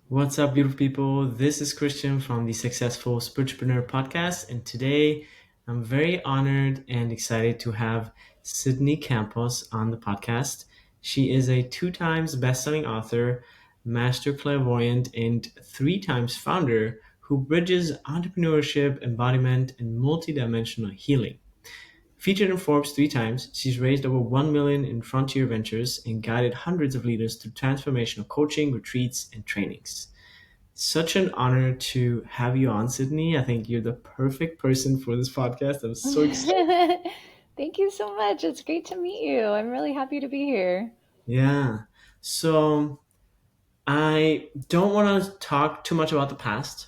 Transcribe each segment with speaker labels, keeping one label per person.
Speaker 1: What's up, beautiful people? This is Christian from the Successful Spiritualpreneur Podcast, and today I'm very honored and excited to have Sydney Campos on the podcast. She is a 2 times best-selling author, master clairvoyant, and 3 times founder who bridges entrepreneurship, embodiment, and multidimensional healing. Featured in Forbes 3 times, she's raised over 1 million in frontier ventures and guided hundreds of leaders through transformational coaching, retreats, and trainings. Such an honor to have you on, Sydney. I think you're the perfect person for this podcast. I'm so excited.
Speaker 2: Thank you so much. It's great to meet you. I'm really happy to be here.
Speaker 1: Yeah. So I don't want to talk too much about the past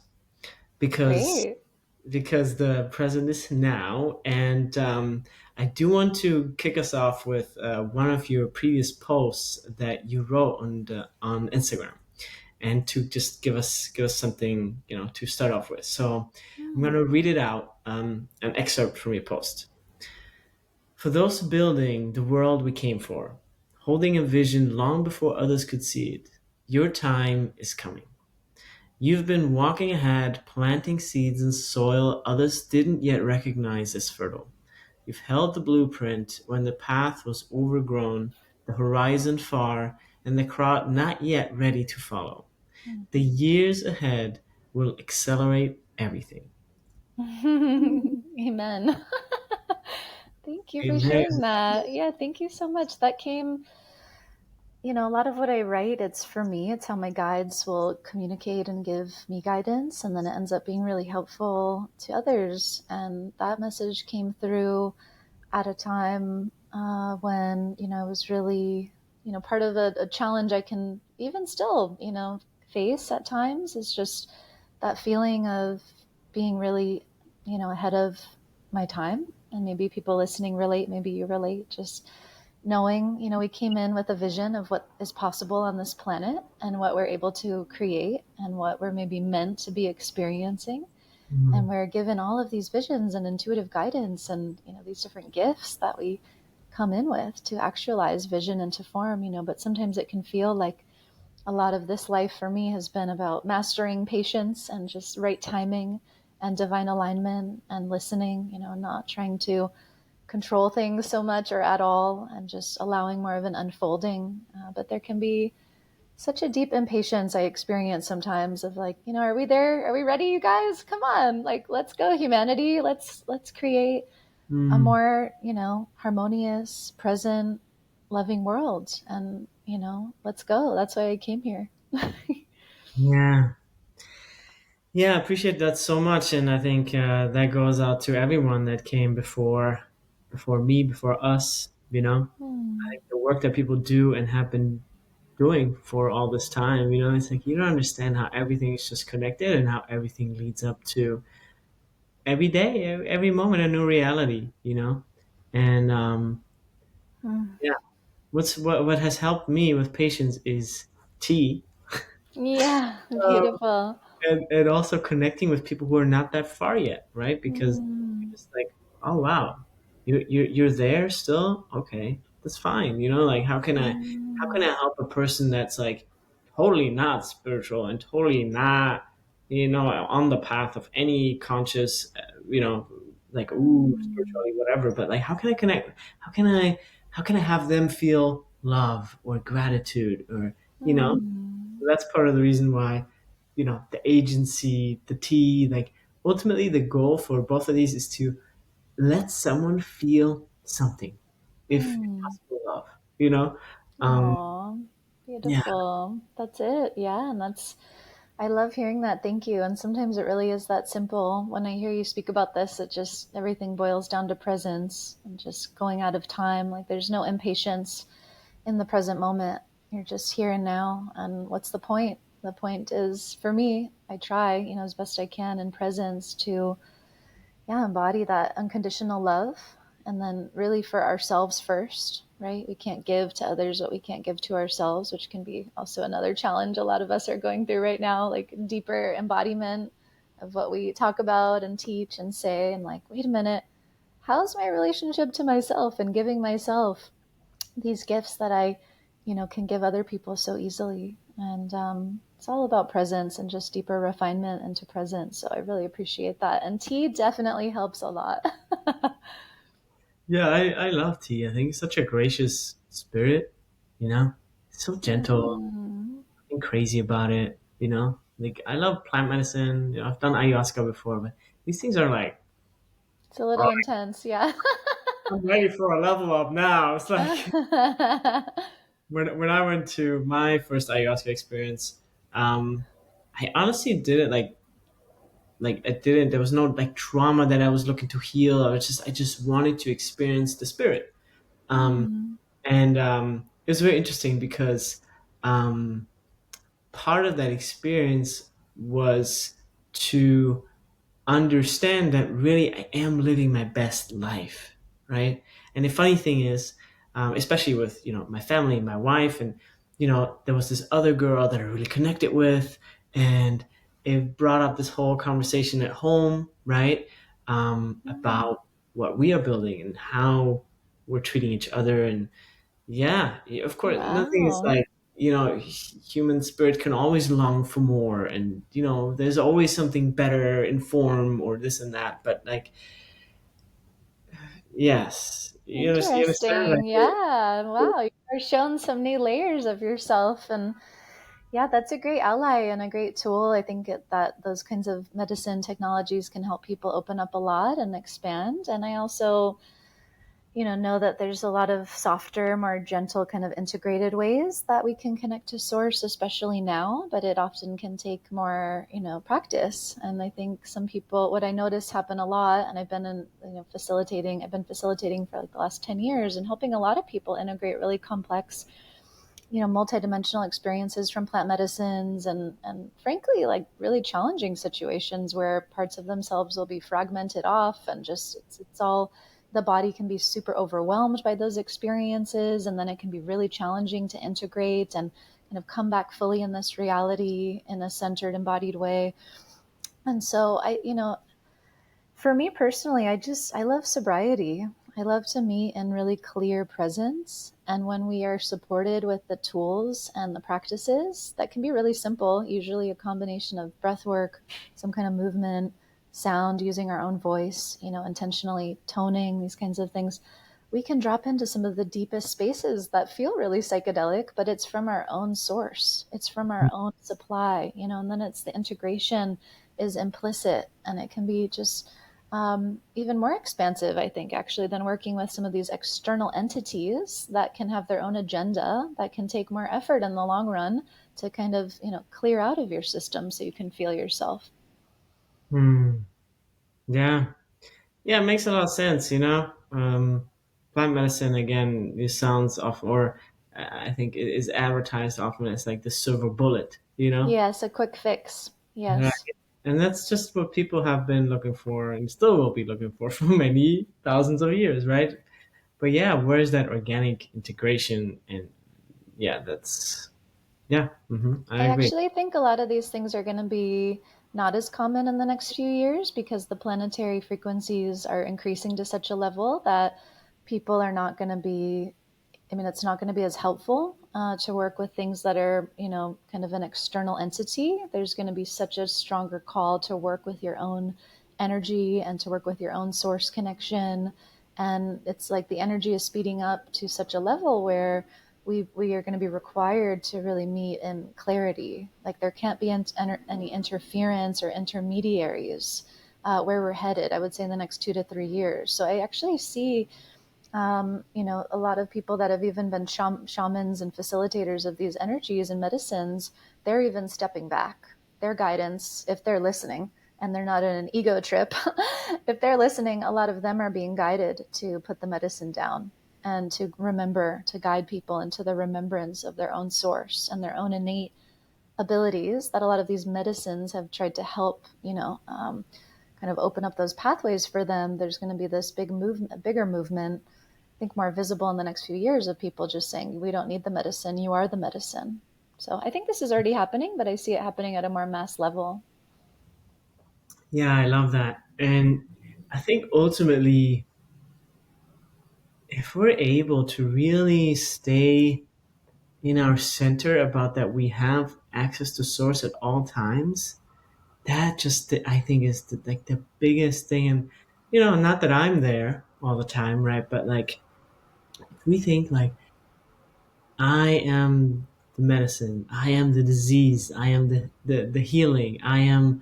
Speaker 1: because
Speaker 2: Great.
Speaker 1: the present is now, and I do want to kick us off with one of your previous posts that you wrote on Instagram, and to just give us something to start off with. So I'm going
Speaker 2: Hmm.
Speaker 1: to read it out, an excerpt from your post. For those building the world we came for, holding a vision long before others could see it, your time is coming. You've been walking ahead, planting seeds in soil others didn't yet recognize as fertile. You've held the blueprint when the path was overgrown, the horizon far, and the crowd not yet ready to follow. The years ahead will accelerate everything.
Speaker 2: Amen. Thank you for
Speaker 1: Amen.
Speaker 2: sharing that. Yeah, thank you so much. That came, a lot of what I write, it's for me. It's how my guides will communicate and give me guidance, and then it ends up being really helpful to others. And that message came through at a time when I was really part of a challenge I can even still face at times is just that feeling of being really ahead of my time. And maybe people listening relate, maybe you relate, just knowing we came in with a vision of what is possible on this planet and what we're able to create and what we're maybe meant to be experiencing, and
Speaker 1: Mm,
Speaker 2: we're given all of these visions and intuitive guidance and these different gifts that we come in with to actualize vision into form. But sometimes it can feel like a lot of this life for me has been about mastering patience and just right timing and divine alignment and listening, not trying to control things so much or at all, and just allowing more of an unfolding. But there can be such a deep impatience I experience sometimes of like, are we there? Are we ready, you guys? Come on, like let's go, humanity. Let's create a
Speaker 1: mm,
Speaker 2: more, harmonious, present, loving world. And, let's go. That's why I came here.
Speaker 1: yeah. Yeah, I appreciate that so much, and I think that goes out to everyone that came before me, before us.
Speaker 2: Hmm.
Speaker 1: Like the work that people do and have been doing for all this time. It's like you don't understand how everything is just connected and how everything leads up to every day, every moment, a new reality. And
Speaker 2: Hmm.
Speaker 1: yeah, what has helped me with patience is tea.
Speaker 2: Yeah, beautiful.
Speaker 1: And also connecting with people who are not that far yet, right? Because
Speaker 2: Hmm.
Speaker 1: you're just like, oh wow, you're there still. Okay, that's fine. Like how can I
Speaker 2: Hmm.
Speaker 1: help a person that's like totally not spiritual and totally not on the path of any conscious like ooh
Speaker 2: Hmm.
Speaker 1: spirituality whatever. But like how can I connect? How can I have them feel love or gratitude or you know
Speaker 2: Hmm.
Speaker 1: that's part of the reason why, the agency, the T, like ultimately the goal for both of these is to let someone feel something, if
Speaker 2: Hmm.
Speaker 1: possible, love. You know, um,
Speaker 2: Aw,
Speaker 1: yeah,
Speaker 2: beautiful. That's it. Yeah, and I love hearing that. Thank you. And sometimes it really is that simple. When I hear you speak about this, it just everything boils down to presence and just going out of time. Like there's no impatience in the present moment. You're just here and now. And what's the point? The point is for me, I try, as best I can in presence to, yeah, embody that unconditional love. And then really for ourselves first, right? We can't give to others what we can't give to ourselves, which can be also another challenge a lot of us are going through right now, like deeper embodiment of what we talk about and teach and say. And like, wait a minute, how's my relationship to myself and giving myself these gifts that I, can give other people so easily? And It's all about presence and just deeper refinement into presence. So I really appreciate that. And tea definitely helps a lot.
Speaker 1: Yeah, I love tea. I think it's such a gracious spirit, you know? It's so gentle,
Speaker 2: Mm,
Speaker 1: nothing crazy about it, you know? Like, I love plant medicine. You know, I've done ayahuasca before, but these things are like,
Speaker 2: it's a
Speaker 1: oh,
Speaker 2: little intense, yeah.
Speaker 1: I'm ready for a level up now. It's like when I went to my first ayahuasca experience, um, I honestly didn't like I didn't. There was no like trauma that I was looking to heal. I just wanted to experience the spirit. Um,
Speaker 2: Mm,
Speaker 1: and it was very interesting because um, part of that experience was to understand that really I am living my best life, right? And the funny thing is, especially with my family, my wife, and there was this other girl that I really connected with, and it brought up this whole conversation at home, right?
Speaker 2: mm.
Speaker 1: About what we are building and how we're treating each other, and yeah, of course, nothing is
Speaker 2: Wow.
Speaker 1: like, human spirit can always long for more, and there's always something better in form or this and that. But like, yes, you understand,
Speaker 2: Interesting.
Speaker 1: like,
Speaker 2: Yeah. Wow. You're shown some new layers of yourself. And yeah, that's a great ally and a great tool. I think that those kinds of medicine technologies can help people open up a lot and expand. And I also know that there's a lot of softer, more gentle, kind of integrated ways that we can connect to source, especially now, but it often can take more, practice. And I think some people, what I notice happen a lot, and I've been facilitating for like the last 10 years and helping a lot of people integrate really complex, multidimensional experiences from plant medicines and frankly, like really challenging situations where parts of themselves will be fragmented off and just, it's all, the body can be super overwhelmed by those experiences. And then it can be really challenging to integrate and kind of come back fully in this reality in a centered, embodied way. And so for me personally, I love sobriety. I love to meet in really clear presence. And when we are supported with the tools and the practices that can be really simple, usually a combination of breath work, some kind of movement, sound, using our own voice, intentionally toning, these kinds of things, we can drop into some of the deepest spaces that feel really psychedelic, but it's from our own source. It's from our own supply, and then it's the integration is implicit, and it can be just even more expansive, I think, actually, than working with some of these external entities that can have their own agenda, that can take more effort in the long run to kind of, clear out of your system so you can feel yourself.
Speaker 1: hmm, yeah, yeah, it makes a lot of sense. Plant medicine again. It sounds off, or I think it is advertised often as like the silver bullet.
Speaker 2: Yes, a quick fix.
Speaker 1: Right.
Speaker 2: Yes.
Speaker 1: And that's just what people have been looking for and still will be looking for many thousands of years, right? But yeah, where's that organic integration? And yeah, I
Speaker 2: I
Speaker 1: agree.
Speaker 2: actually think a lot of these things are going to be not as common in the next few years because the planetary frequencies are increasing to such a level that people are not going to be, it's not going to be as helpful to work with things that are, kind of an external entity. There's going to be such a stronger call to work with your own energy and to work with your own source connection. And it's like the energy is speeding up to such a level where we are going to be required to really meet in clarity. Like there can't be any interference or intermediaries where we're headed, I would say, in the next 2 to 3 years. So I actually see a lot of people that have even been shamans and facilitators of these energies and medicines, they're even stepping back. Their guidance, if they're listening and they're not in an ego trip, if they're listening, a lot of them are being guided to put the medicine down and to remember to guide people into the remembrance of their own source and their own innate abilities that a lot of these medicines have tried to help, kind of open up those pathways for them. There's going to be this big movement, a bigger movement, I think more visible in the next few years, of people just saying, we don't need the medicine, you are the medicine. So I think this is already happening, but I see it happening at a more mass level.
Speaker 1: Yeah, I love that. And I think ultimately, if we're able to really stay in our center about that, we have access to source at all times, that just I think is like the biggest thing. And not that I'm there all the time, right? But like if we think like I am the medicine, I am the disease, I am the healing, I am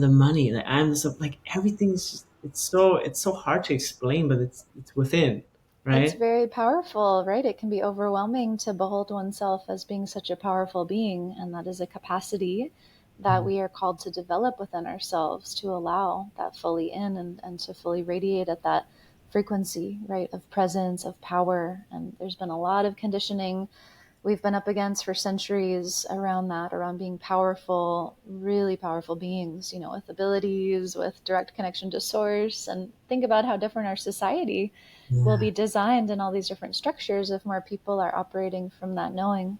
Speaker 1: the money, like I am the stuff, like everything's just it's so hard to explain, but it's within,
Speaker 2: It's
Speaker 1: right?
Speaker 2: very powerful, right? It can be overwhelming to behold oneself as being such a powerful being, and that is a capacity that
Speaker 1: Mm.
Speaker 2: we are called to develop within ourselves to allow that fully in and to fully radiate at that frequency, right, of presence, of power. And there's been a lot of conditioning we've been up against for centuries around that, around being powerful, really powerful beings, with abilities, with direct connection to source. And think about how different our society will
Speaker 1: Yeah.
Speaker 2: be designed in all these different structures if more people are operating from that knowing.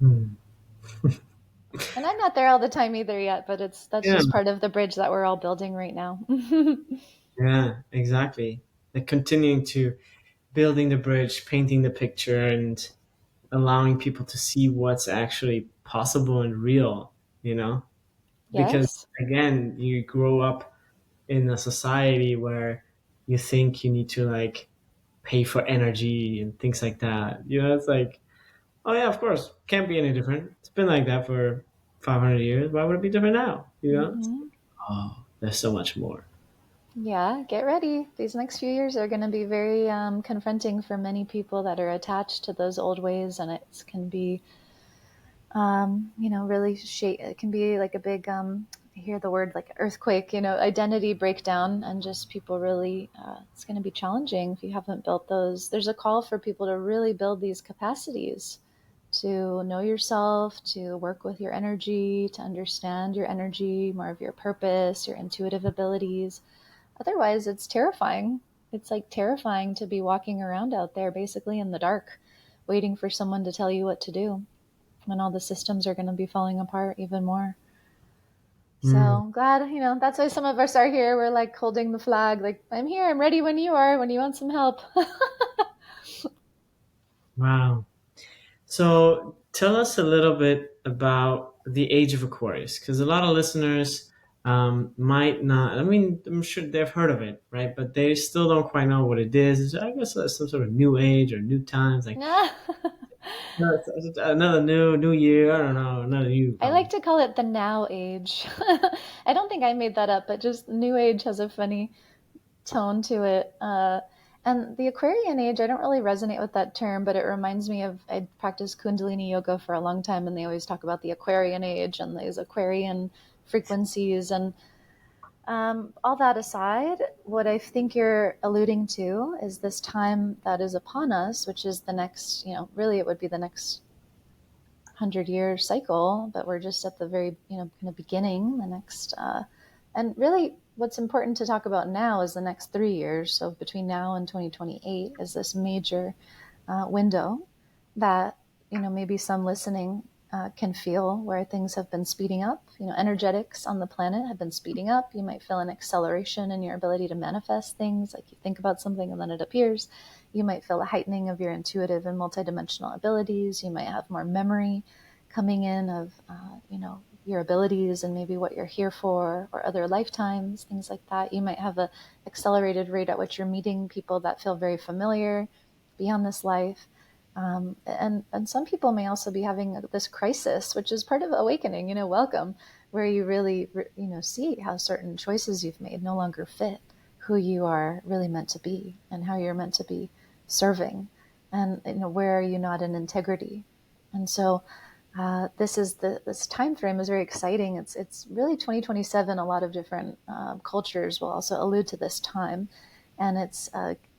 Speaker 1: Mm.
Speaker 2: And I'm not there all the time either yet, but that's
Speaker 1: Yeah.
Speaker 2: just part of the bridge that we're all building right now.
Speaker 1: Yeah, exactly. Like continuing to building the bridge, painting the picture, and allowing people to see what's actually possible and real, you know? Because
Speaker 2: Yes.
Speaker 1: again, you grow up in a society where you think you need to like pay for energy and things like that. It's like, oh yeah, of course, can't be any different. It's been like that for 500 years. Why would it be different now?
Speaker 2: Hmm.
Speaker 1: Oh, there's so much more.
Speaker 2: Yeah, get ready. These next few years are going to be very confronting for many people that are attached to those old ways, and it can be, really it can be like a big, I hear the word like earthquake, identity breakdown, and just people really, it's going to be challenging if you haven't built those. There's a call for people to really build these capacities to know yourself, to work with your energy, to understand your energy, more of your purpose, your intuitive abilities. Otherwise, it's terrifying. It's like terrifying to be walking around out there basically in the dark, waiting for someone to tell you what to do when all the systems are going to be falling apart even more. So
Speaker 1: Mm,
Speaker 2: I'm glad, that's why some of us are here. We're like holding the flag, like, I'm here, I'm ready when you are, when you want some help.
Speaker 1: wow. So tell us a little bit about the age of Aquarius, because a lot of listeners might not. I mean, I'm sure they've heard of it, right? But they still don't quite know what it is. I guess it's some sort of new age or new times, like no, it's another new year. I don't know, another new.
Speaker 2: I like to call it the now age. I don't think I made that up, but just new age has a funny tone to it. And the Aquarian age, I don't really resonate with that term, but it reminds me of I practiced Kundalini yoga for a long time, and they always talk about the Aquarian age and these Aquarian frequencies. And all that aside, what I think you're alluding to is this time that is upon us, which is the next, really it would be the next 100-year cycle, but we're just at the very, kind of beginning, the next, and really what's important to talk about now is the next 3 years. So between now and 2028 is this major window that, maybe some listening can feel where things have been speeding up. Energetics on the planet have been speeding up. You might feel an acceleration in your ability to manifest things, like you think about something and then it appears. You might feel a heightening of your intuitive and multidimensional abilities. You might have more memory coming in of, your abilities and maybe what you're here for or other lifetimes, things like that. You might have a accelerated rate at which you're meeting people that feel very familiar beyond this life. And some people may also be having this crisis, which is part of awakening, welcome, where you really, see how certain choices you've made no longer fit who you are really meant to be and how you're meant to be serving. And, where are you not in integrity? And so this time frame is very exciting. It's really 2027. A lot of different cultures will also allude to this time, and it's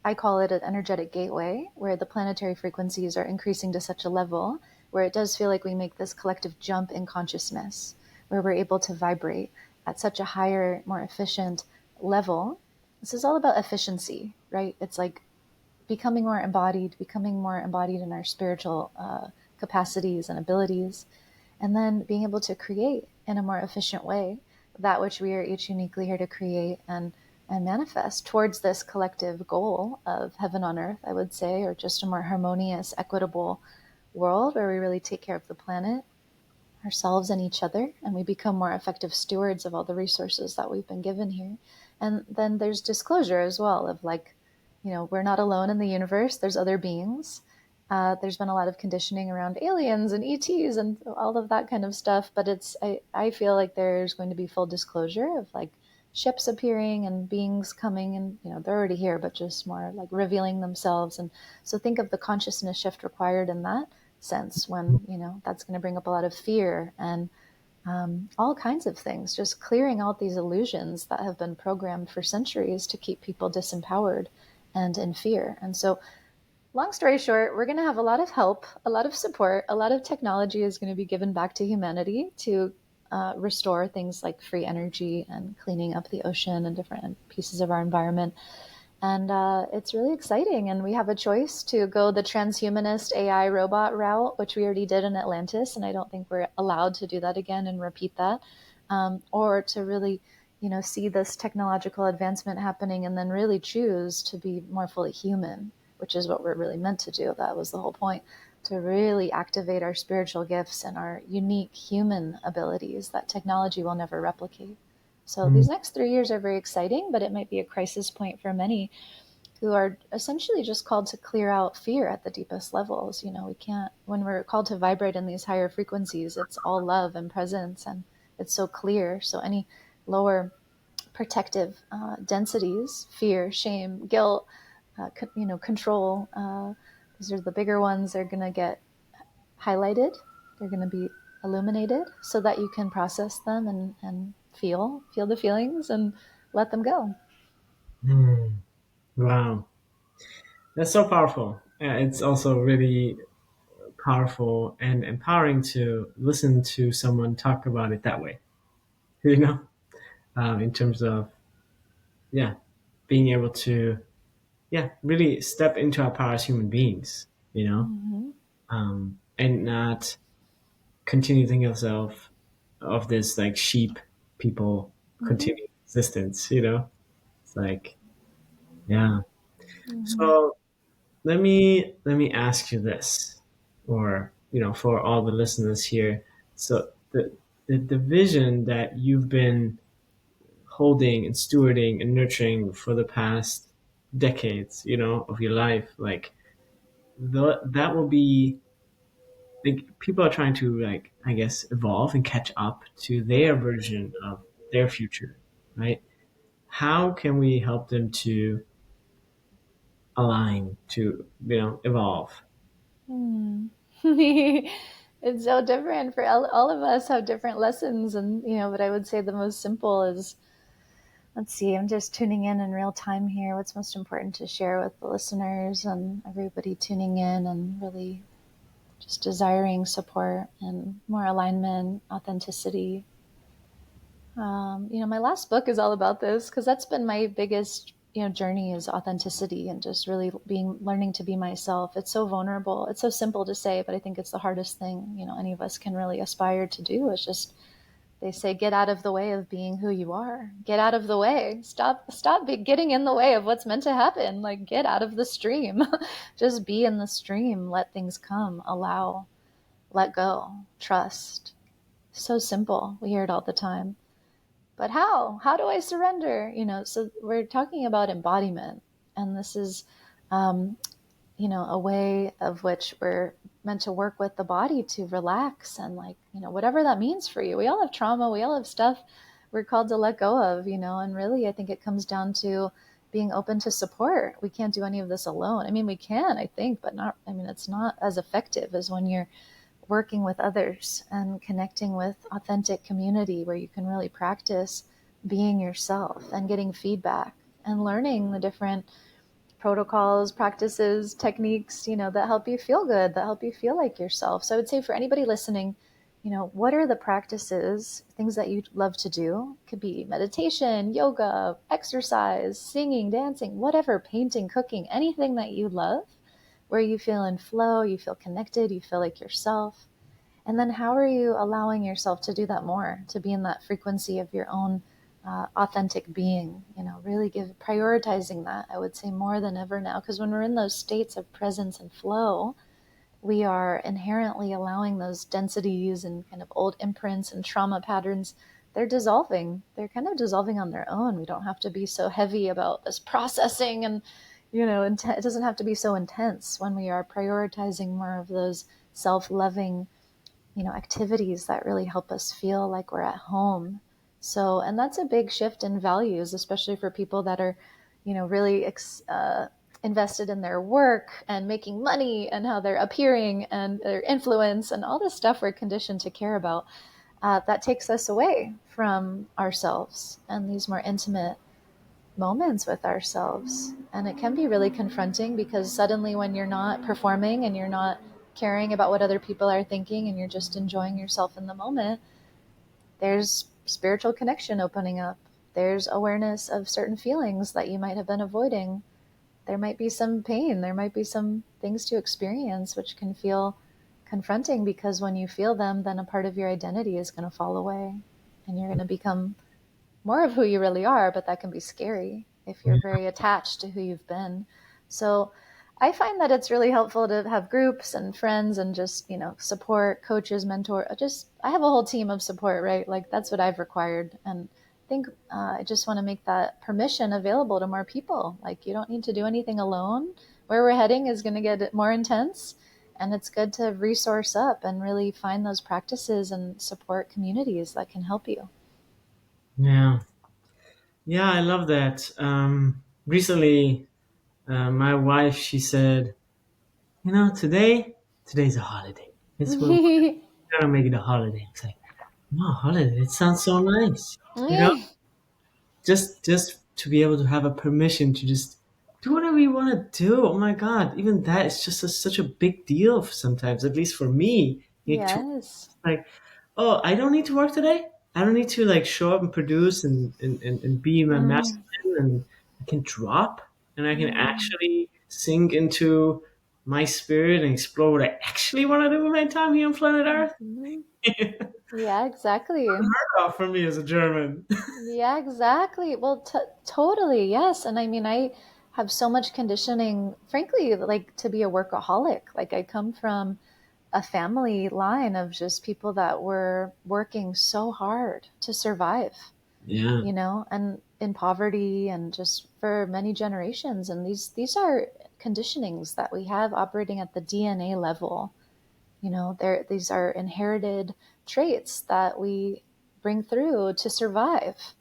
Speaker 2: I call it an energetic gateway, where the planetary frequencies are increasing to such a level where it does feel like we make this collective jump in consciousness, where we're able to vibrate at such a higher, more efficient level. This is all about efficiency, right? It's like becoming more embodied in our spiritual capacities and abilities, and then being able to create in a more efficient way that which we are each uniquely here to create and manifest towards this collective goal of heaven on earth, I would say, or just a more harmonious, equitable world where we really take care of the planet, ourselves, and each other, and we become more effective stewards of all the resources that we've been given here. And then there's disclosure as well of like, we're not alone in the universe. There's other beings. There's been a lot of conditioning around aliens and ETs and all of that kind of stuff. But I feel like there's going to be full disclosure of like ships appearing and beings coming, and they're already here, but just more like revealing themselves. And so think of the consciousness shift required in that sense, when that's going to bring up a lot of fear and all kinds of things, just clearing out these illusions that have been programmed for centuries to keep people disempowered and in fear. And so, long story short, we're going to have a lot of help, a lot of support, a lot of technology is going to be given back to humanity to restore things like free energy and cleaning up the ocean and different pieces of our environment. And it's really exciting. And we have a choice to go the transhumanist AI robot route, which we already did in Atlantis. And I don't think we're allowed to do that again and repeat that. Or to really, see this technological advancement happening and then really choose to be more fully human, which is what we're really meant to do. That was the whole point, to really activate our spiritual gifts and our unique human abilities that technology will never replicate. So these next 3 years are very exciting, but it might be a crisis point for many who are essentially just called to clear out fear at the deepest levels. We can't, when we're called to vibrate in these higher frequencies, it's all love and presence, and it's so clear. So any lower protective densities, fear, shame, guilt, control, these are the bigger ones. They're going to get highlighted. They're going to be illuminated so that you can process them and feel the feelings and let them go.
Speaker 1: Wow. That's so powerful. Yeah, it's also really powerful and empowering to listen to someone talk about it that way, you know, in terms of, yeah, being able to, yeah, really step into our power as human beings,
Speaker 2: Mm-hmm.
Speaker 1: and not continue thinking of self of this like sheep people
Speaker 2: Mm-hmm.
Speaker 1: continuing existence, It's like, yeah.
Speaker 2: Mm-hmm.
Speaker 1: So let me ask you this, or for all the listeners here. So the vision that you've been holding and stewarding and nurturing for the past decades, of your life, like that will be like people are trying to, like, I guess, evolve and catch up to their version of their future, right? How can we help them to align, to evolve?
Speaker 2: Mm. It's so different for all of us, have different lessons. And, but I would say the most simple is, let's see, I'm just tuning in real time here. What's most important to share with the listeners and everybody tuning in, and really just desiring support and more alignment, authenticity. My last book is all about this because that's been my biggest, journey, is authenticity and just really learning to be myself. It's so vulnerable. It's so simple to say, but I think it's the hardest thing, any of us can really aspire to do. It's just, they say, get out of the way of being who you are. Get out of the way. Stop getting in the way of what's meant to happen. Like, get out of the stream. Just be in the stream. Let things come. Allow. Let go. Trust. So simple. We hear it all the time. But how do I surrender? So we're talking about embodiment, and this is a way of which we're meant to work with the body to relax, and, like, whatever that means for you. We all have trauma, we all have stuff we're called to let go of, and really I think it comes down to being open to support. We can't do any of this alone. I mean, we can, I think, but not, it's not as effective as when you're working with others and connecting with authentic community, where you can really practice being yourself and getting feedback and learning the different protocols, practices, techniques, that help you feel good, that help you feel like yourself. So I would say, for anybody listening, what are the practices, things that you love to do? It could be meditation, yoga, exercise, singing, dancing, whatever, painting, cooking, anything that you love, where you feel in flow, you feel connected, you feel like yourself. And then how are you allowing yourself to do that more, to be in that frequency of your own authentic being, really prioritizing that, I would say, more than ever now. Because when we're in those states of presence and flow, we are inherently allowing those densities and kind of old imprints and trauma patterns, they're dissolving. They're kind of dissolving on their own. We don't have to be so heavy about this processing and, it doesn't have to be so intense when we are prioritizing more of those self-loving, activities that really help us feel like we're at home. So, and that's a big shift in values, especially for people that are, really invested in their work and making money and how they're appearing and their influence and all this stuff we're conditioned to care about. That takes us away from ourselves and these more intimate moments with ourselves. And it can be really confronting because suddenly, when you're not performing and you're not caring about what other people are thinking and you're just enjoying yourself in the moment, there's spiritual connection opening up. There's awareness of certain feelings that you might have been avoiding. There might be some pain. There might be some things to experience which can feel confronting, because when you feel them, then a part of your identity is going to fall away and you're going to become more of who you really are, but that can be scary if you're very attached to who you've been. So I find that it's really helpful to have groups and friends and just, support, coaches, mentor. I have a whole team of support, right? Like that's what I've required. And I think I just want to make that permission available to more people. Like you don't need to do anything alone. Where we're heading is going to get more intense. And it's good to resource up and really find those practices and support communities that can help you.
Speaker 1: Yeah. Yeah, I love that. Recently, my wife, she said, today's a holiday. It's what we're gonna make it a holiday. It's like, no, holiday. It sounds so nice. Just to be able to have a permission to just do whatever you want to do. Oh my God, even that is just such a big deal sometimes, at least for me.
Speaker 2: Yes.
Speaker 1: Like, oh, I don't need to work today. I don't need to like show up and produce and be my
Speaker 2: Mm.
Speaker 1: masculine, and I can drop and I can
Speaker 2: Mm.
Speaker 1: actually sink into my spirit and explore what I actually want to do with my time here on planet Earth.
Speaker 2: Mhm.
Speaker 1: Unheard
Speaker 2: Yeah, exactly.
Speaker 1: of for me as a German.
Speaker 2: Yeah, exactly. Well, totally. Yes. And I mean, I have so much conditioning, frankly, like to be a workaholic. Like I come from a family line of just people that were working so hard to survive,
Speaker 1: Yeah.
Speaker 2: and in poverty and just for many generations. And these are conditionings that we have operating at the DNA level. These are inherited traits that we bring through to survive.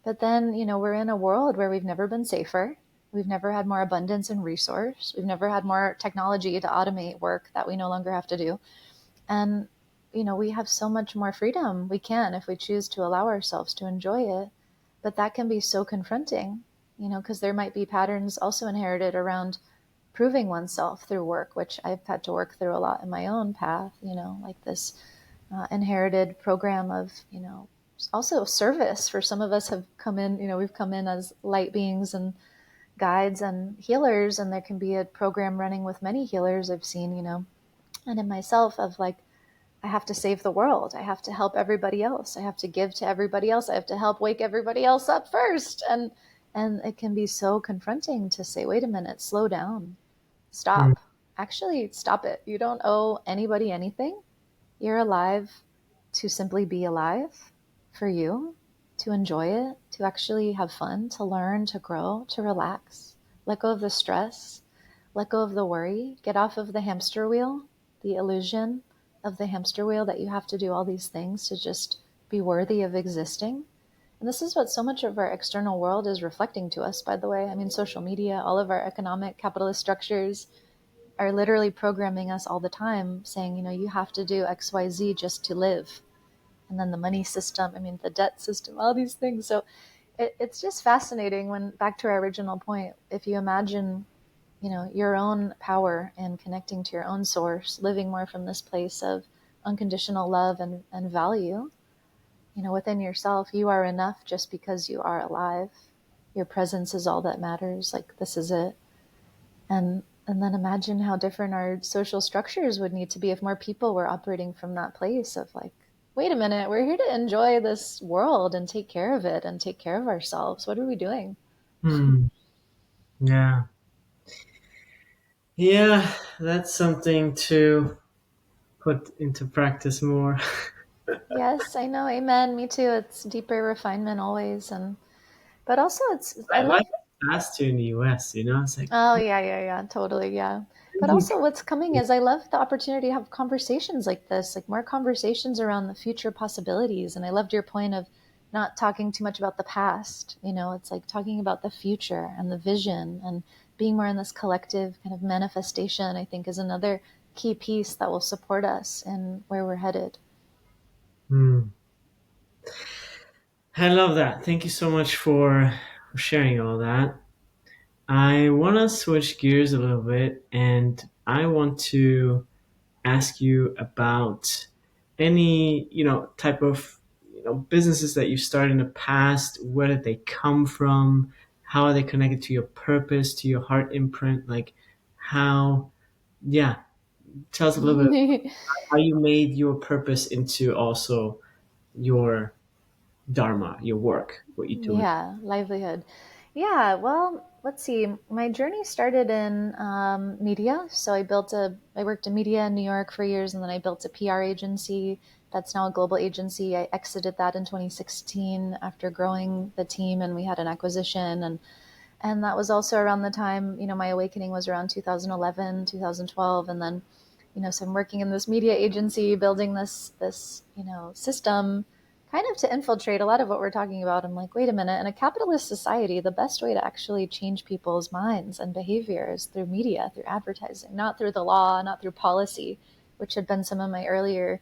Speaker 2: But then, we're in a world where we've never been safer. We've never had more abundance and resource. We've never had more technology to automate work that we no longer have to do. And, we have so much more freedom. We can, if we choose to allow ourselves to enjoy it. But that can be so confronting, because there might be patterns also inherited around proving oneself through work, which I've had to work through a lot in my own path, like this inherited program of, also service. For some of us have come in, we've come in as light beings and guides and healers, and there can be a program running with many healers I've seen, and in myself of like, I have to save the world. I have to help everybody else. I have to give to everybody else. I have to help wake everybody else up first. And it can be so confronting to say, wait a minute, slow down,
Speaker 1: Hmm.
Speaker 2: stop. Actually, stop it. You don't owe anybody anything. You're alive to simply be alive, for you, to enjoy it, to actually have fun, to learn, to grow, to relax. Let go of the stress, let go of the worry, get off of the hamster wheel, the illusion of the hamster wheel that you have to do all these things to just be worthy of existing. And this is what so much of our external world is reflecting to us, by the way. I mean, social media, all of our economic capitalist structures, are literally programming us all the time, saying, you have to do XYZ just to live. And then the money system, I mean, the debt system, all these things. So it's just fascinating when, back to our original point, if you imagine, your own power and connecting to your own source, living more from this place of unconditional love and value, within yourself, you are enough just because you are alive. Your presence is all that matters. Like, this is it. And then imagine how different our social structures would need to be if more people were operating from that place of like, wait a minute, we're here to enjoy this world and take care of it and take care of ourselves. What are we doing?
Speaker 1: Hmm. Yeah. Yeah, that's something to put into practice more.
Speaker 2: Yes, I know. Amen. Me too. It's deeper refinement always, and but also it's I
Speaker 1: Life
Speaker 2: love.
Speaker 1: is faster in the US, It's like,
Speaker 2: Oh yeah, yeah, yeah, totally, yeah. But also what's coming is I love the opportunity to have conversations like this, like more conversations around the future possibilities. And I loved your point of not talking too much about the past. It's like talking about the future and the vision and being more in this collective kind of manifestation, I think is another key piece that will support us in where we're headed.
Speaker 1: hmm. I love that. Thank you so much for sharing all that. I want to switch gears a little bit and I want to ask you about any, type of, businesses that you started in the past. Where did they come from? How are they connected to your purpose, to your heart imprint? Like how, yeah, tell us a little bit how you made your purpose into also your dharma, your work, what you do.
Speaker 2: Yeah, livelihood. Yeah, well, let's see. My journey started in media. So I worked in media in New York for years, and then I built a PR agency that's now a global agency. I exited that in 2016 after growing the team, and we had an acquisition, and that was also around the time, my awakening was around 2011, 2012, and then, so I'm working in this media agency, building this system kind of to infiltrate a lot of what we're talking about. I'm like, wait a minute, in a capitalist society, the best way to actually change people's minds and behavior is through media, through advertising, not through the law, not through policy, which had been some of my earlier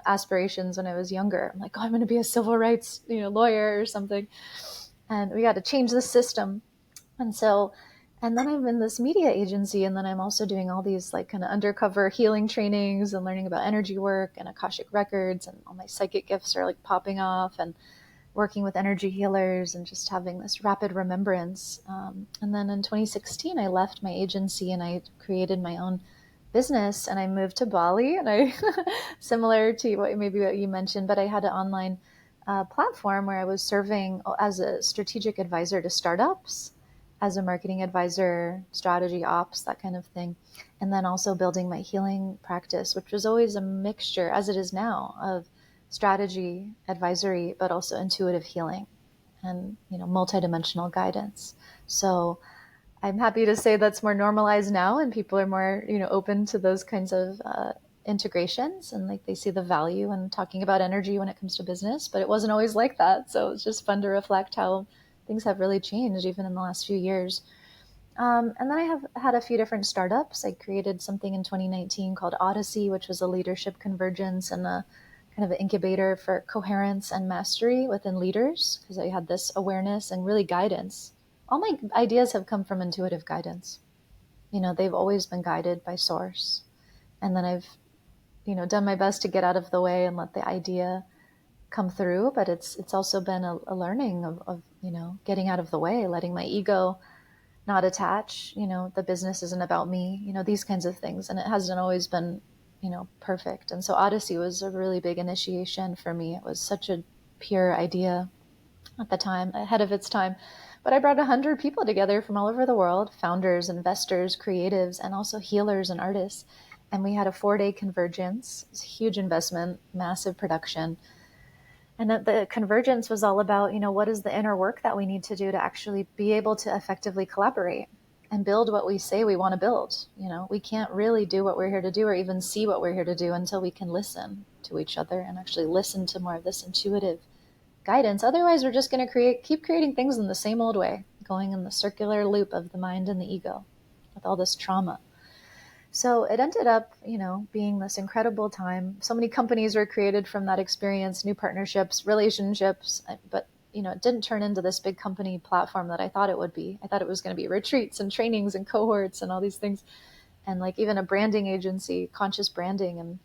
Speaker 2: aspirations when I was younger. I'm like, oh, I'm going to be a civil rights, lawyer or something. And we got to change the system. And so, and then I'm in this media agency, and then I'm also doing all these like kind of undercover healing trainings and learning about energy work and Akashic records, and all my psychic gifts are like popping off, and working with energy healers and just having this rapid remembrance. And then in 2016, I left my agency and I created my own business, and I moved to Bali. And I, similar to what you mentioned, but I had an online platform where I was serving as a strategic advisor to startups, as a marketing advisor, strategy ops, that kind of thing. And then also building my healing practice, which was always a mixture, as it is now, of strategy, advisory, but also intuitive healing and multidimensional guidance. So I'm happy to say that's more normalized now, and people are more open to those kinds of integrations, and like they see the value in talking about energy when it comes to business. But it wasn't always like that, so it's just fun to reflect how things have really changed even in the last few years. And then I have had a few different startups. I created something in 2019 called Odyssey, which was a leadership convergence and a kind of an incubator for coherence and mastery within leaders, because I had this awareness and really guidance. All my ideas have come from intuitive guidance. They've always been guided by source. And then I've, done my best to get out of the way and let the idea come through. But it's also been a learning of getting out of the way, letting my ego not attach. The business isn't about me, these kinds of things. And it hasn't always been, perfect. And so Odyssey was a really big initiation for me. It was such a pure idea at the time, ahead of its time. But I brought 100 people together from all over the world, founders, investors, creatives, and also healers and artists. And we had a 4-day convergence. It was a huge investment, massive production. And that the convergence was all about, what is the inner work that we need to do to actually be able to effectively collaborate and build what we say we want to build. We can't really do what we're here to do or even see what we're here to do until we can listen to each other and actually listen to more of this intuitive guidance. Otherwise, we're just going to keep creating things in the same old way, going in the circular loop of the mind and the ego with all this trauma. So it ended up, being this incredible time. So many companies were created from that experience, new partnerships, relationships, but it didn't turn into this big company platform that I thought it would be. I thought it was going to be retreats and trainings and cohorts and all these things, and like even a branding agency, conscious branding.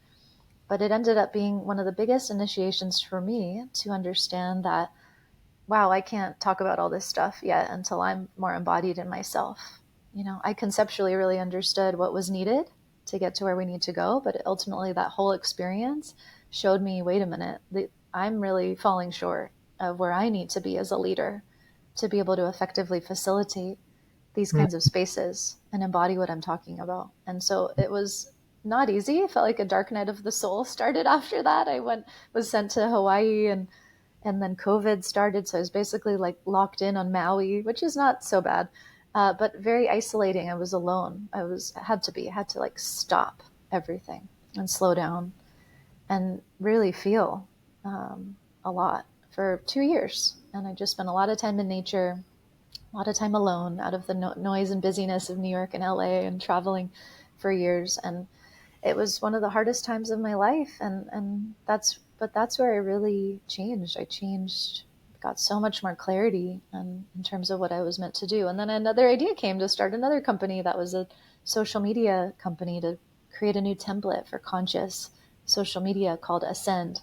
Speaker 2: But it ended up being one of the biggest initiations for me to understand that, wow, I can't talk about all this stuff yet until I'm more embodied in myself. I conceptually really understood what was needed to get to where we need to go, but ultimately that whole experience showed me, wait a minute, I'm really falling short of where I need to be as a leader to be able to effectively facilitate these kinds of spaces and embody what I'm talking about. And so it was not easy. It felt like a dark night of the soul started after that. Was sent to Hawaii, and then COVID started. So I was basically like locked in on Maui, which is not so bad, but very isolating. I was alone. I had to like stop everything and slow down and really feel a lot for 2 years. And I just spent a lot of time in nature, a lot of time alone, out of the noise and busyness of New York and LA and traveling for years. And it was one of the hardest times of my life. But that's where I really changed. I changed, got so much more clarity in terms of what I was meant to do. And then another idea came to start another company that was a social media company to create a new template for conscious social media called Ascend.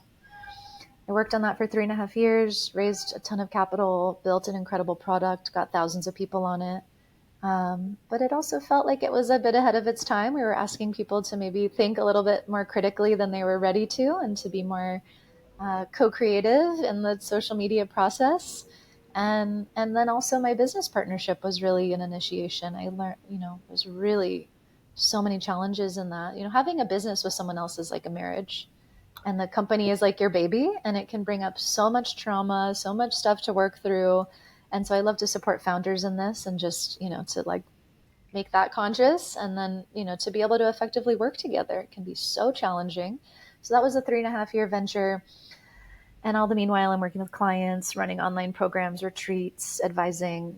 Speaker 2: I worked on that for 3.5 years, raised a ton of capital, built an incredible product, got thousands of people on it. But it also felt like it was a bit ahead of its time. We were asking people to maybe think a little bit more critically than they were ready to, and to be more co-creative in the social media process. And then also my business partnership was really an initiation. I learned, there's really so many challenges in that. Having a business with someone else is like a marriage, and the company is like your baby, and it can bring up so much trauma, so much stuff to work through. And so I love to support founders in this, and just, to like make that conscious, and then, to be able to effectively work together. It can be so challenging. So that was a 3.5 year venture. And all the meanwhile, I'm working with clients, running online programs, retreats, advising,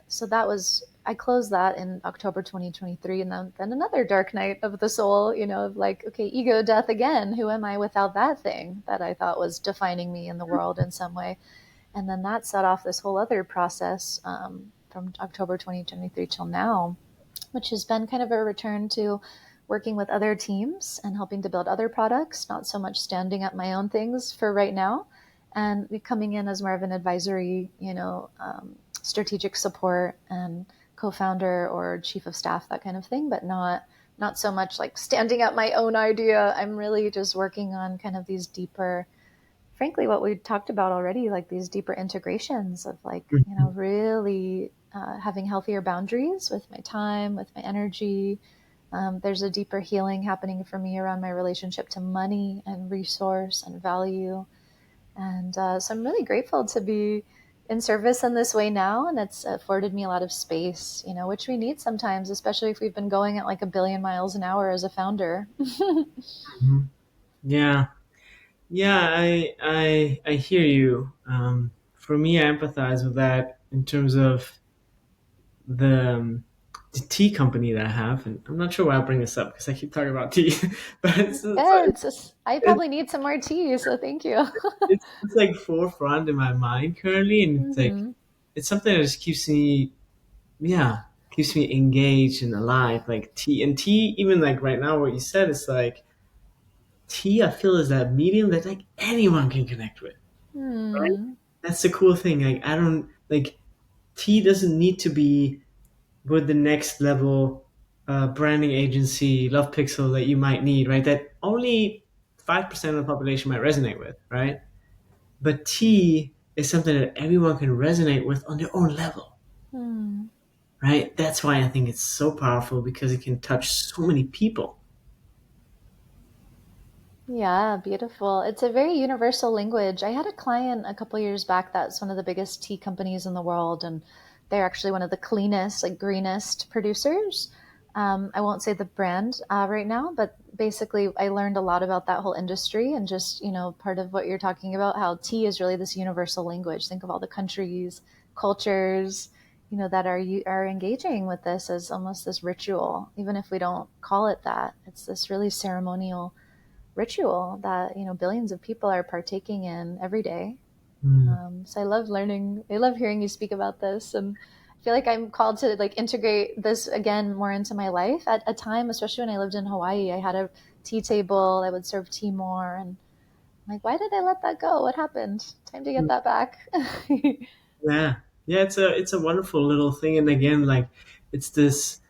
Speaker 2: so that was, I closed that in October 2023. And then another dark night of the soul, of like, okay, ego death again. Who am I without that thing that I thought was defining me in the world in some way? And then that set off this whole other process from October 2023 till now, which has been kind of a return to working with other teams and helping to build other products, not so much standing up my own things for right now, and coming in as more of an advisory, strategic support and co-founder or chief of staff, that kind of thing, but not so much like standing up my own idea. I'm really just working on kind of these deeper, frankly, what we talked about already, like these deeper integrations of like, really having healthier boundaries with my time, with my energy. There's a deeper healing happening for me around my relationship to money and resource and value. And so I'm really grateful to be in service in this way now. And it's afforded me a lot of space, which we need sometimes, especially if we've been going at like 1,000,000,000 miles an hour as a founder.
Speaker 1: Mhm. Yeah. Yeah, I hear you. For me, I empathize with that in terms of the tea company that I have, and I'm not sure why I bring this up because I keep talking about tea, but
Speaker 2: Yeah, I probably need some more tea, so thank you.
Speaker 1: it's like forefront in my mind currently, and it's like
Speaker 2: Mm-hmm.
Speaker 1: it's something that just keeps me engaged and alive. Like tea, even like right now, what you said is like tea. I feel is that medium that like anyone can connect with, right?
Speaker 2: Hmm.
Speaker 1: That's the cool thing. Like I don't like tea doesn't need to be with the next level branding agency, love pixel that you might need, right? That only 5% of the population might resonate with, right? But tea is something that everyone can resonate with on their own level,
Speaker 2: Hmm.
Speaker 1: right? That's why I think it's so powerful because it can touch so many people.
Speaker 2: Yeah, beautiful. It's a very universal language. I had a client a couple years back that's one of the biggest tea companies in the world, and they're actually one of the cleanest, like greenest producers. I won't say the brand right now, but basically, I learned a lot about that whole industry, and just, part of what you're talking about, how tea is really this universal language. Think of all the countries, cultures, that are engaging with this as almost this ritual, even if we don't call it that. It's this really ceremonial ritual that billions of people are partaking in every day.
Speaker 1: Mm.
Speaker 2: So I love hearing you speak about this, and I feel like I'm called to like integrate this again more into my life. At a time, especially when I lived in Hawaii, I had a tea table. I would serve tea more, and I'm like, why did I let that go? What happened? Time to get that back.
Speaker 1: Yeah, yeah, it's a wonderful little thing, and again, like it's this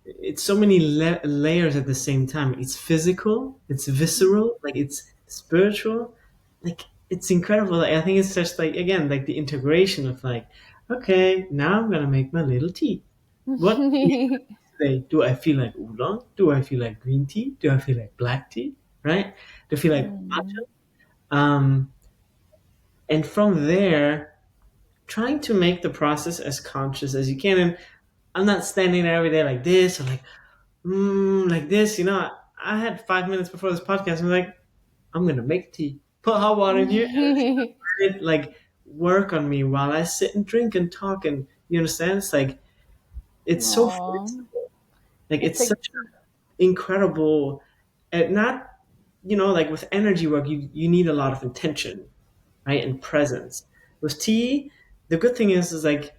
Speaker 1: it's so many layers at the same time. It's physical, it's visceral, like it's spiritual, like it's incredible. Like, I think it's just like again, like the integration of like Okay, now I'm gonna make my little tea. What tea today? Do I feel like oolong? Do I feel like green tea? Do I feel like black tea? Right? Do I feel like
Speaker 2: Mm.
Speaker 1: matcha? And from there, trying to make the process as conscious as you can. And I'm not standing there every day like this or like this. I had 5 minutes before this podcast. I'm like, I'm gonna make tea, put hot water in here, and let it like work on me while I sit and drink and talk. And you understand? It's like it's so
Speaker 2: Aw.
Speaker 1: flexible. Like
Speaker 2: It's
Speaker 1: it's
Speaker 2: a
Speaker 1: such incredible. And not like with energy work, you need a lot of intention, right, and presence. With tea, the good thing is like,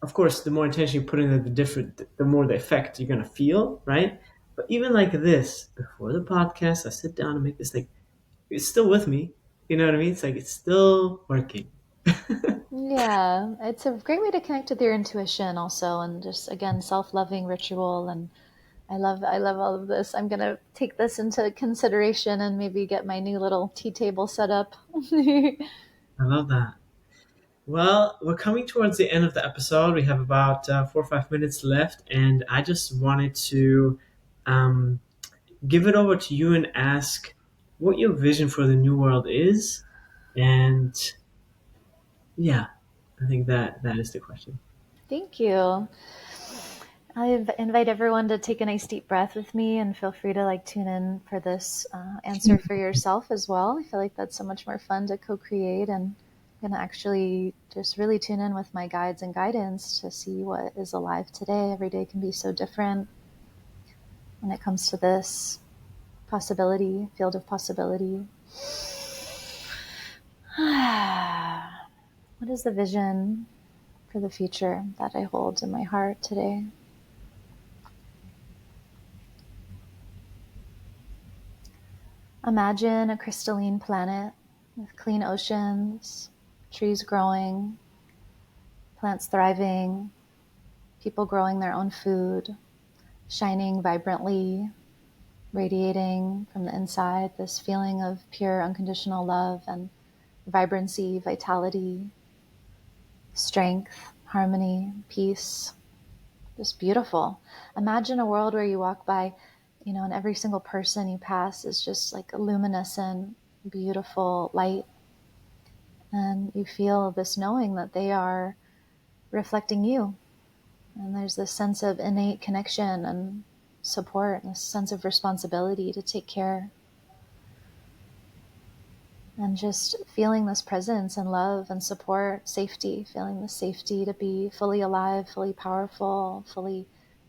Speaker 1: of course, the more intention you put in it, the more the effect you're gonna feel, right? But even like this, before the podcast, I sit down and make this, like, it's still with me. You know what I mean? It's like it's still working.
Speaker 2: Yeah, it's a great way to connect with your intuition also, and just again self-loving ritual. And I love all of this. I'm gonna take this into consideration and maybe get my new little tea table set up.
Speaker 1: I love that. Well, we're coming towards the end of the episode. We have about 4 or 5 minutes left, and I just wanted to um, give it over to you and ask what your vision for the new world is. And yeah, I think that is the question.
Speaker 2: Thank you. I invite everyone to take a nice deep breath with me and feel free to like tune in for this answer for yourself as well. I feel like that's so much more fun to co-create, and I'm going to actually just really tune in with my guides and guidance to see what is alive today. Every day can be so different when it comes to this possibility, field of possibility. What is the vision for the future that I hold in my heart today? Imagine a crystalline planet with clean oceans, trees growing, plants thriving, people growing their own food, shining vibrantly, radiating from the inside, this feeling of pure unconditional love and vibrancy, vitality, strength, harmony, peace. Just beautiful. Imagine a world where you walk by, and every single person you pass is just like a luminescent, beautiful light. And you feel this knowing that they are reflecting you. And there's this sense of innate connection and support, and this sense of responsibility to take care. And just feeling this presence and love and support, safety, feeling the safety to be fully alive, fully powerful, fully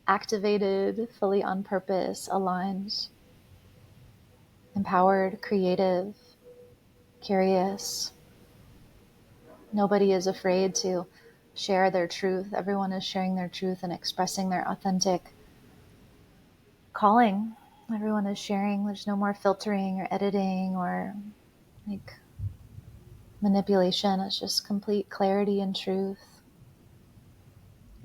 Speaker 2: activated, fully on purpose, aligned, empowered, creative, curious. Nobody is afraid to share their truth. Everyone is sharing their truth and expressing their authentic calling. Everyone is sharing. There's no more filtering or editing or like manipulation. It's just complete clarity and truth.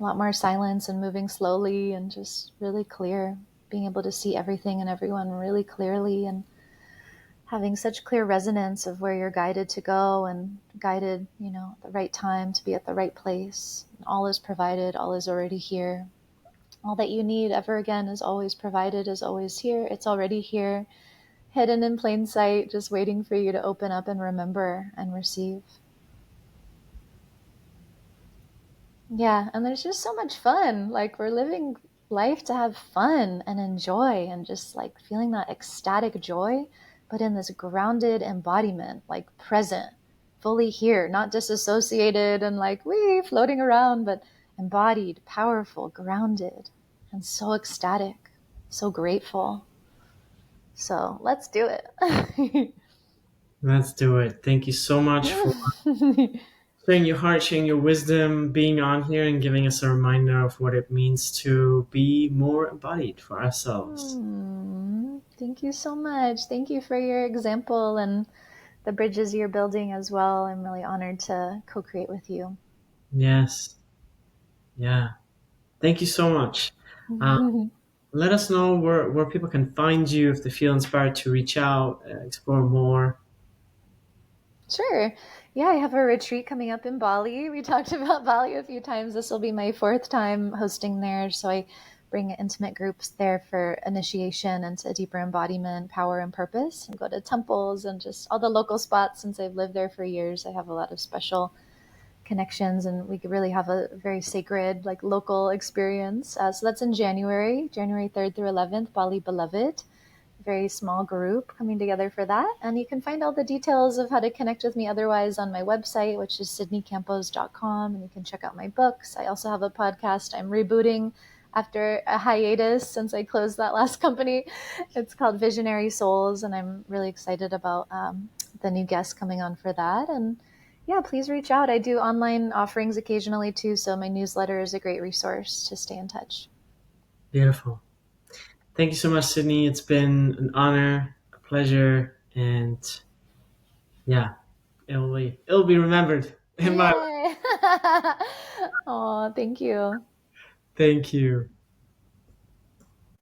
Speaker 2: A lot more silence and moving slowly and just really clear. Being able to see everything and everyone really clearly, and having such clear resonance of where you're guided to go and guided, at the right time to be at the right place. All is provided, all is already here. All that you need ever again is always provided, is always here. It's already here, hidden in plain sight, just waiting for you to open up and remember and receive. Yeah, and there's just so much fun. Like, we're living life to have fun and enjoy, and just like feeling that ecstatic joy, but in this grounded embodiment, like present, fully here, not disassociated and like wee floating around, but embodied, powerful, grounded, and so ecstatic, so grateful. So let's do it.
Speaker 1: Let's do it. Thank you so much for sharing your heart, sharing your wisdom, being on here, and giving us a reminder of what it means to be more embodied for ourselves.
Speaker 2: Thank you so much. Thank you for your example and the bridges you're building as well. I'm really honored to co-create with you.
Speaker 1: Yes. Yeah. Thank you so much. Uh, Let us know where people can find you if they feel inspired to reach out, explore more.
Speaker 2: Sure. Yeah, I have a retreat coming up in Bali. We talked about Bali a few times. This will be my fourth time hosting there. So I bring intimate groups there for initiation into deeper embodiment, power, and purpose, and go to temples and just all the local spots. Since I've lived there for years, I have a lot of special connections, and we could really have a very sacred, like local experience. So that's in January, January 3rd through 11th, Bali Beloved. Very small group coming together for that. And you can find all the details of how to connect with me otherwise on my website, which is sydneycampos.com. And you can check out my books. I also have a podcast I'm rebooting after a hiatus since I closed that last company. It's called Visionary Souls. And I'm really excited about the new guests coming on for that. And yeah, please reach out. I do online offerings occasionally too. So my newsletter is a great resource to stay in touch.
Speaker 1: Beautiful. Thank you so much, Sydney. It's been an honor, a pleasure, and yeah, it'll be remembered in my life.
Speaker 2: Yay! Oh, thank you.
Speaker 1: Thank you.